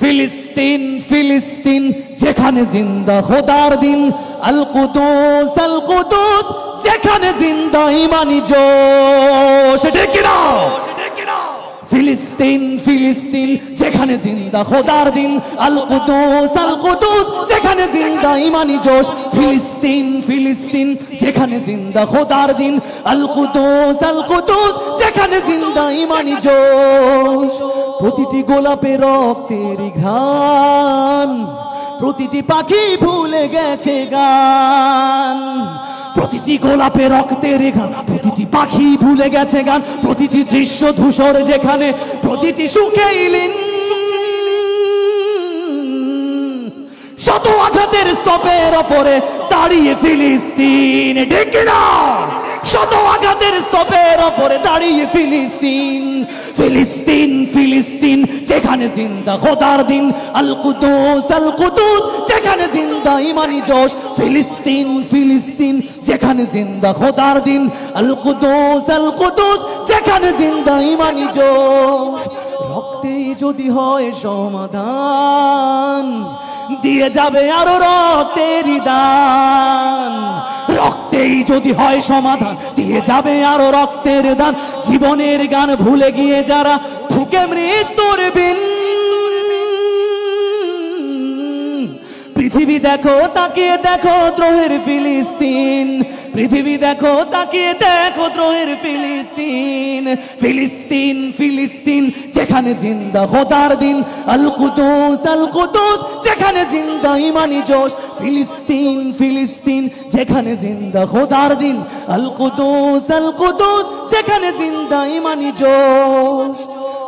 ফিলিস্তিন ফিলিস্তিন যেখানে জিন্দা খোদার দিন, আল কুদুস যেখানে জিন্দা ইমানি জোশ। ঠিক না? ফিলিস্তিন ফিলিস্তিন যেখানে জিন্দা খোদার দিন, আল কুদুস যেখানে জিন্দা ইমানি জোশ। ফিলিস্তিন ফিলিস্তিন যেখানে জিন্দা খোদার দিন, আল কুদুস যেখানে জিন্দা ইমানি জোশ। প্রতিটি গোলাপে রক্তের ঘ্রাণ, প্রতিটি পাখি ভুলে গেছে গান। প্রতিটি গোলাপে রক্তের গান, প্রতিটি পাখি ভুলে গেছে গান। প্রতিটি দৃশ্য ধূসর যেখানে, প্রতিটি সুখেইলিন শত আঘাতের স্তূপের ওপরে দাঁড়িয়ে ফিলিস্তিন। ঠিক না? শত আঘাতের স্তূপের ওপরে দাঁড়িয়ে ফিলিস্তিন। ফিলিস্তিন ফিলিস্তিন যেখানে জিন্দা খোদার দিন, আল কুদুস যেখানে জিন্দা ইমানি জোশ। ফিলিস্তিন ফিলিস্তিন যেখানে জিন্দা খোদার দিন, আল কুদুস যেখানে জিন্দা ইমানি জোশ। রক্তে যদি হয় সমাধান, দিয়ে যাবে আরো রক্তের দান। রক্তেই যদি হয় সমাধান, দিয়ে যাবে আরো রক্তের দান। জীবনের গান ভুলে গিয়ে যারা ঠুকে মৃত্যুর বিন, পৃথিবী দেখো তাকিয়ে দেখো দ্রোহের ফিলিস্তিন। পৃথিবী দেখো তাকিয়ে দেখো দ্রোহের ফিলিস্তিন। ফিলিস্তিন ফিলিস্তিন যেখানে জিন্দা খোদার দিন, আল কুদুস যেখানে জিন্দা ইমানি জোশ। ফিলিস্তিন ফিলিস্তিন যেখানে জিন্দা খোদার দিন, আল কুদুস যেখানে জিন্দা ইমানি জোশ।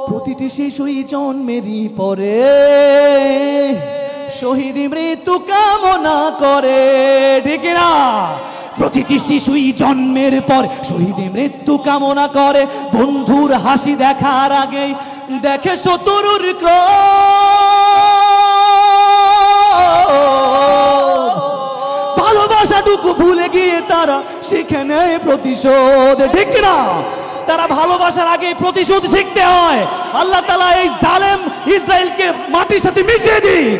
প্রতিটি শিশুই জন্মেরই পরে শহীদি মৃত্যু কামনা করে। ঠিক না? প্রতিটি শিশুই জন্মের পর শহীদি মৃত্যু কামনা করে। বন্ধুর হাসি দেখার আগেই দেখে শত্রুর ক্রোধ। ভালোবাসাটুকু ভুলে গিয়ে তারা শিখে নেয় প্রতিশোধ। ঠিক না? তারা ভালোবাসার আগে প্রতিশোধ শিখতে হয়। আল্লাহ তাআলা এই জালেম ইসরায়েলকে মাটির সাথে মিশিয়ে দিক।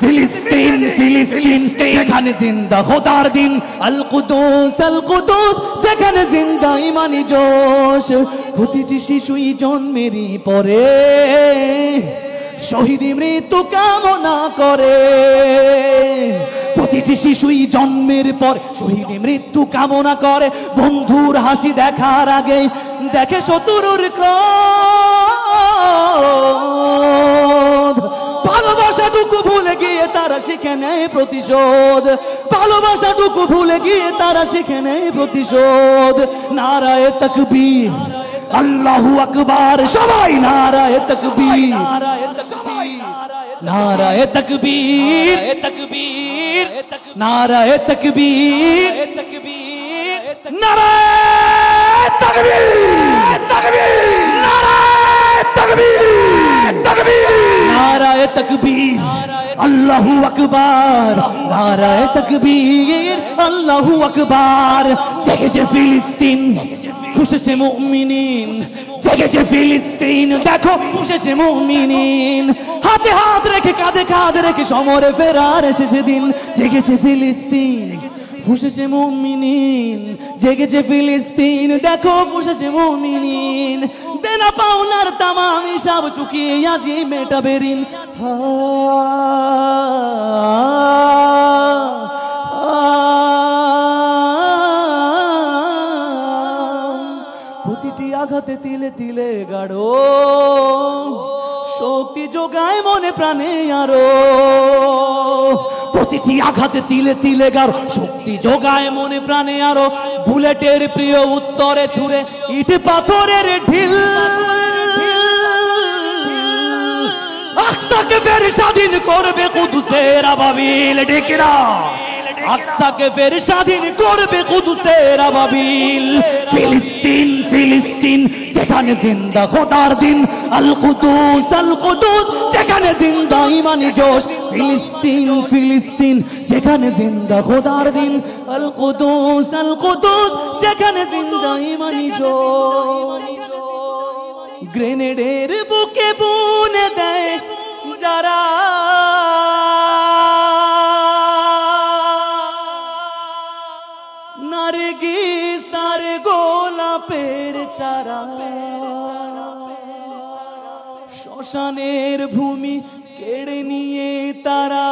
ফিলিস্তিন ফিলিস্তিন যেখানে জিন্দা খোদার দিন, আল কুদুস যেখানে জিন্দা ইমানি জোশ। প্রতিটি শিশুই জন্মেরই পরে শহীদি মৃত্যু কামনা করে। প্রতিটি শিশুই জন্মের পর শহীদি মৃত্যু কামনা করে। বন্ধুর হাসি দেখার আগে দেখে শত্রুর ক্রোধ। ভালোবাসাটুকু ভুলে গিয়ে তারা শিখে নেয় প্রতিশোধ। ভালোবাসাটুকু ভুলে গিয়ে তারা শিখে নেয় প্রতিশোধ। নারায়ে তাকবীর, আল্লাহু আকবার। সবাই নারায়ে তাকবীর, নারায়ে তাকবীর, নারায়ে তাকবীর, নারায়ে তাকবীর, নারায়ে তাকবীর, আল্লাহু আকবার। নারায়ে তাকবীর, আল্লাহু আকবার। জেগেছে ফিলিস্তিন, খুশেছে মুমিনিন। জেগেছে ফিলিস্তিন, দেখো খুশেছে মুমিনিন। হাতে হাত রেখে কাঁধে কাঁধ রেখে সমরে ফেরার এসেছে দিন। জেগেছে ফিলিস্তিন, খুশেছে মুমিনিন। জেগেছে ফিলিস্তিন, দেখো খুশেছে মুমিনিন। দেনা পাওনার তামাম হিসাব চুকিয়ে আজি মেটাবে ঋণ। প্রতিটি আঘাতে তিলে তিলে গাঢ় শক্তি যোগায় মনে প্রাণে আরো। প্রতিটি আঘাতে তিলে তিলে গাঢ় শক্তি যোগায় মনে প্রাণে আরো। বুলেটের প্রিয় উত্তরে ছুড়ে ইট পাথরের ঢিল। আকসাকে ফের স্বাধীন করবে কুদুসের আবাবিল। ঠিক না? আকসাকে ফের স্বাধীন করবে কুদুসের আবাবিল। ফিলিস্তিন ফিলিস্তিন যেখানে জিন্দা খোদার দিন, আল কুদুস যেখানে জিন্দা ইমানি জোশ। ফিলিস্তিন ফিলিস্তিন যেখানে জিন্দা খোদার দিন, আল কুদুস যেখানে জিন্দা ইমানি জোশ। গ্রেনেডের বুকে বুনে দেয় শ্মশানের ভূমি কেড়ে নিয়ে তারা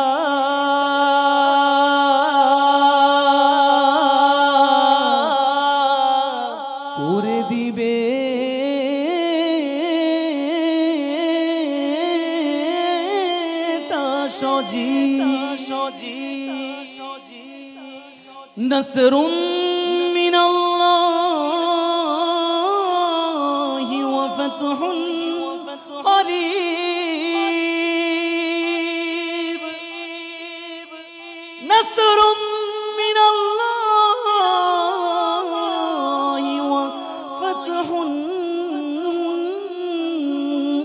করে দিবে তা সজি নসরুন মিনাল্লাহি ওয়া ফাতহুন قريب نصر من الله وفتح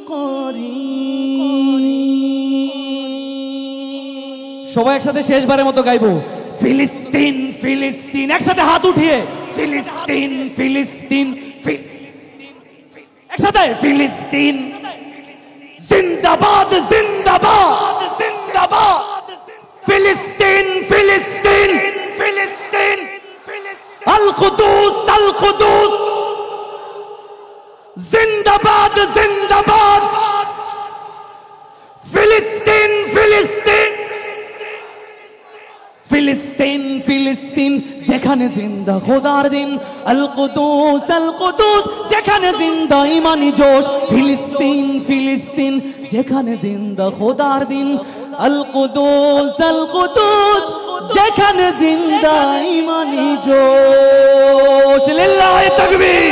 قريب সবাই একসাথে শেষবারের মতো গাইবো ফিলিস্তিন ফিলিস্তিন একসাথে হাত উঠিয়ে ফিলিস্তিন ফিলিস্তিন একসাথে ফিলিস্তিন जिंदाबाद जिंदाबाद जिंदाबाद फिलिस्तीन फिलिस्तीन फिलिस्तीन अल कुदूस जिंदाबाद जिंदाबाद फिलिस्तीन फिलिस्तीन फिलिस्तीन फिलिस्तीन যেখানে জিন্দা খোদার দিন আল কুদুস যেখানে জিন্দা ইমানি জোশ ফিলিস্তিন ফিলিস্তিন যেখানে জিন্দা খোদার দিন আল কুদুস যেখানে জিন্দা ইমানি জোশ লিল্লাহি তাকবীর